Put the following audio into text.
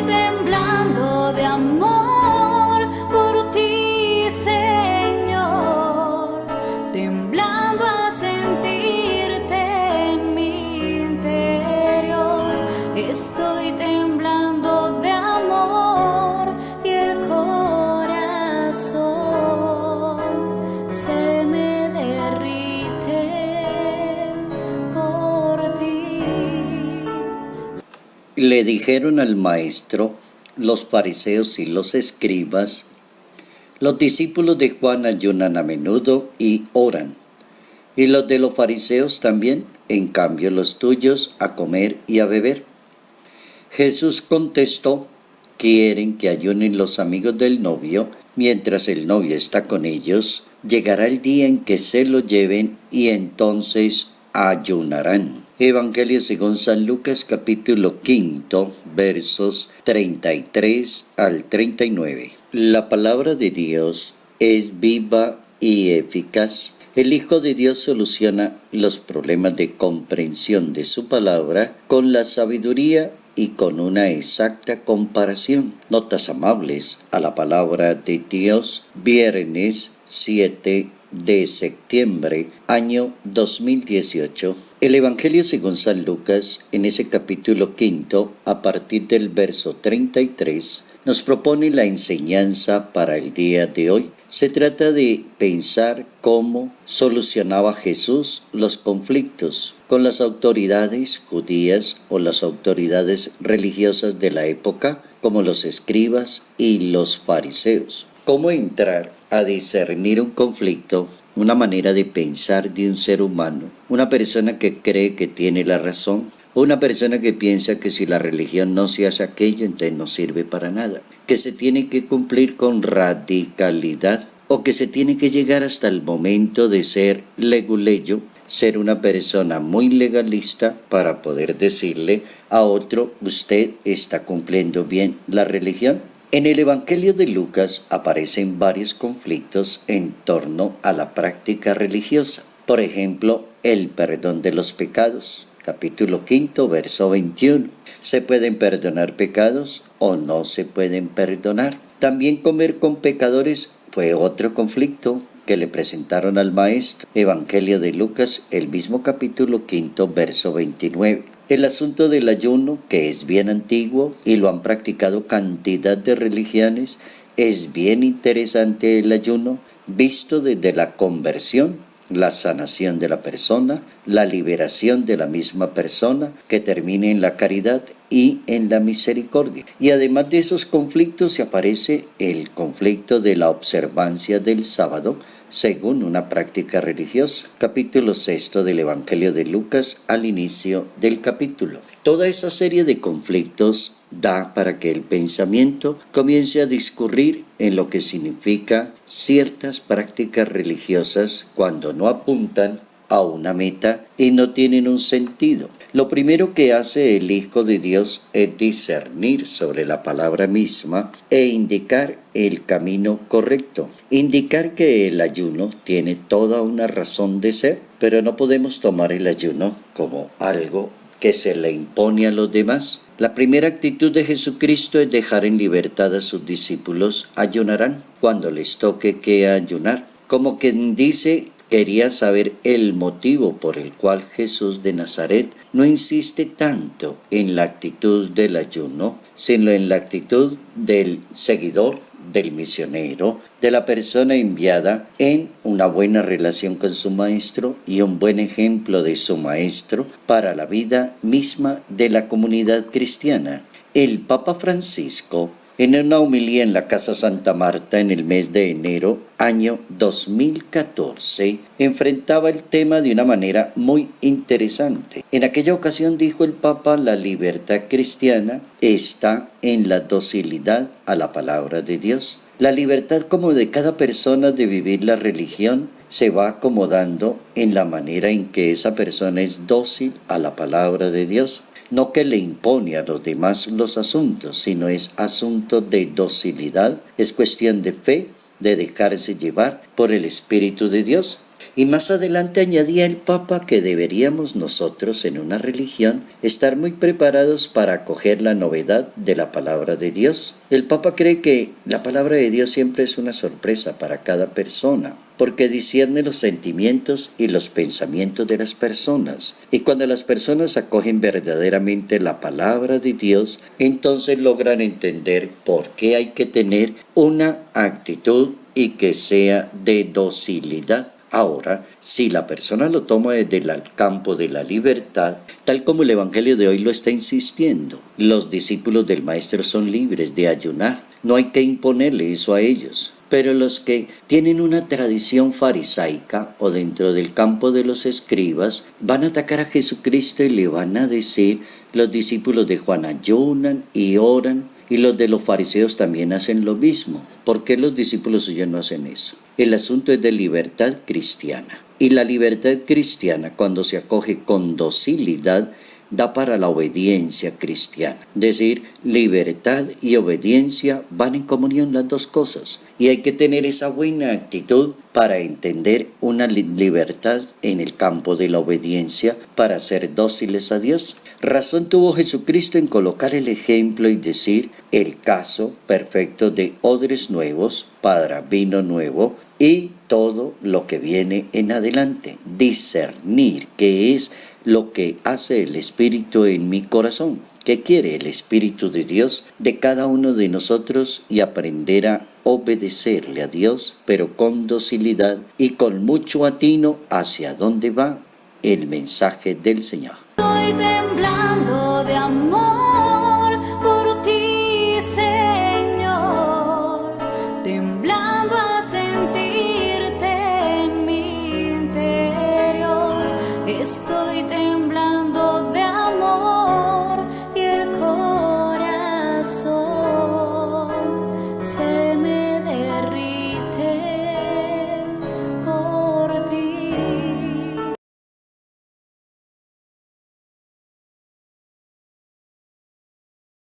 Estoy temblando de amor por ti, Señor, temblando al sentirte en mi interior. Estoy temblando de amor y el corazón se me derrite por ti. Le dijeron al maestro los fariseos y los escribas: los discípulos de Juan ayunan a menudo y oran, y los de los fariseos también, en cambio los tuyos a comer y a beber. Jesús contestó: ¿quieren que ayunen los amigos del novio mientras el novio está con ellos? Llegará el día en que se lo lleven y entonces ayunarán. Evangelio según San Lucas, capítulo 5, versos 33 al 39. La palabra de Dios es viva y eficaz. El Hijo de Dios soluciona los problemas de comprensión de su palabra con la sabiduría y con una exacta comparación. Notas amables a la palabra de Dios, viernes 7 de septiembre, año 2018. El Evangelio según San Lucas, en ese capítulo 5, a partir del verso 33, nos propone la enseñanza para el día de hoy. Se trata de pensar cómo solucionaba Jesús los conflictos con las autoridades judías o las autoridades religiosas de la época, como los escribas y los fariseos. Cómo entrar a discernir un conflicto, una manera de pensar de un ser humano, una persona que cree que tiene la razón, o una persona que piensa que si la religión no se hace aquello, entonces no sirve para nada, que se tiene que cumplir con radicalidad, o que se tiene que llegar hasta el momento de ser leguleyo, ser una persona muy legalista para poder decirle a otro: usted está cumpliendo bien la religión. En el Evangelio de Lucas aparecen varios conflictos en torno a la práctica religiosa. Por ejemplo, el perdón de los pecados. Capítulo 5, verso 21. ¿Se pueden perdonar pecados o no se pueden perdonar? También comer con pecadores fue otro conflicto que le presentaron al maestro. Evangelio de Lucas, el mismo capítulo 5, verso 29. El asunto del ayuno, que es bien antiguo y lo han practicado cantidad de religiones, es bien interesante el ayuno, visto desde la conversión, la sanación de la persona, la liberación de la misma persona, que termine en la caridad y en la misericordia. Y además de esos conflictos se aparece el conflicto de la observancia del sábado, según una práctica religiosa. Capítulo 6 del Evangelio de Lucas, al inicio del capítulo. Toda esa serie de conflictos da para que el pensamiento comience a discurrir en lo que significa ciertas prácticas religiosas cuando no apuntan a una meta y no tienen un sentido. Lo primero que hace el Hijo de Dios es discernir sobre la palabra misma e indicar el camino correcto. Indicar que el ayuno tiene toda una razón de ser, pero no podemos tomar el ayuno como algo que se le impone a los demás. La primera actitud de Jesucristo es dejar en libertad a sus discípulos. Ayunarán cuando les toque que ayunar. Como quien dice, quería saber el motivo por el cual Jesús de Nazaret no insiste tanto en la actitud del ayuno, sino en la actitud del seguidor, del misionero, de la persona enviada en una buena relación con su maestro y un buen ejemplo de su maestro para la vida misma de la comunidad cristiana. El Papa Francisco, en una homilía en la Casa Santa Marta en el mes de enero, año 2014, enfrentaba el tema de una manera muy interesante. En aquella ocasión dijo el Papa: la libertad cristiana está en la docilidad a la palabra de Dios. La libertad como de cada persona de vivir la religión se va acomodando en la manera en que esa persona es dócil a la palabra de Dios. No que le impone a los demás los asuntos, sino es asunto de docilidad, es cuestión de fe, de dejarse llevar por el Espíritu de Dios. Y más adelante añadía el Papa que deberíamos nosotros en una religión estar muy preparados para acoger la novedad de la palabra de Dios. El Papa cree que la palabra de Dios siempre es una sorpresa para cada persona, porque discierne los sentimientos y los pensamientos de las personas. Y cuando las personas acogen verdaderamente la palabra de Dios, entonces logran entender por qué hay que tener una actitud y que sea de docilidad. Ahora, si la persona lo toma desde el campo de la libertad, tal como el Evangelio de hoy lo está insistiendo, los discípulos del Maestro son libres de ayunar. No hay que imponerle eso a ellos. Pero los que tienen una tradición farisaica o dentro del campo de los escribas van a atacar a Jesucristo y le van a decir: los discípulos de Juan ayunan y oran, y los de los fariseos también hacen lo mismo. ¿Por qué los discípulos suyos no hacen eso? El asunto es de libertad cristiana. Y la libertad cristiana, cuando se acoge con docilidad, da para la obediencia cristiana. Es decir, libertad y obediencia van en comunión las dos cosas. Y hay que tener esa buena actitud para entender una libertad en el campo de la obediencia, para ser dóciles a Dios. Razón tuvo Jesucristo en colocar el ejemplo y decir el caso perfecto de odres nuevos para vino nuevo y todo lo que viene en adelante. Discernir qué es lo que hace el Espíritu en mi corazón. ¿Qué quiere el Espíritu de Dios de cada uno de nosotros? Y aprender a obedecerle a Dios, pero con docilidad y con mucho atino hacia dónde va el mensaje del Señor. Estoy temblando de amor.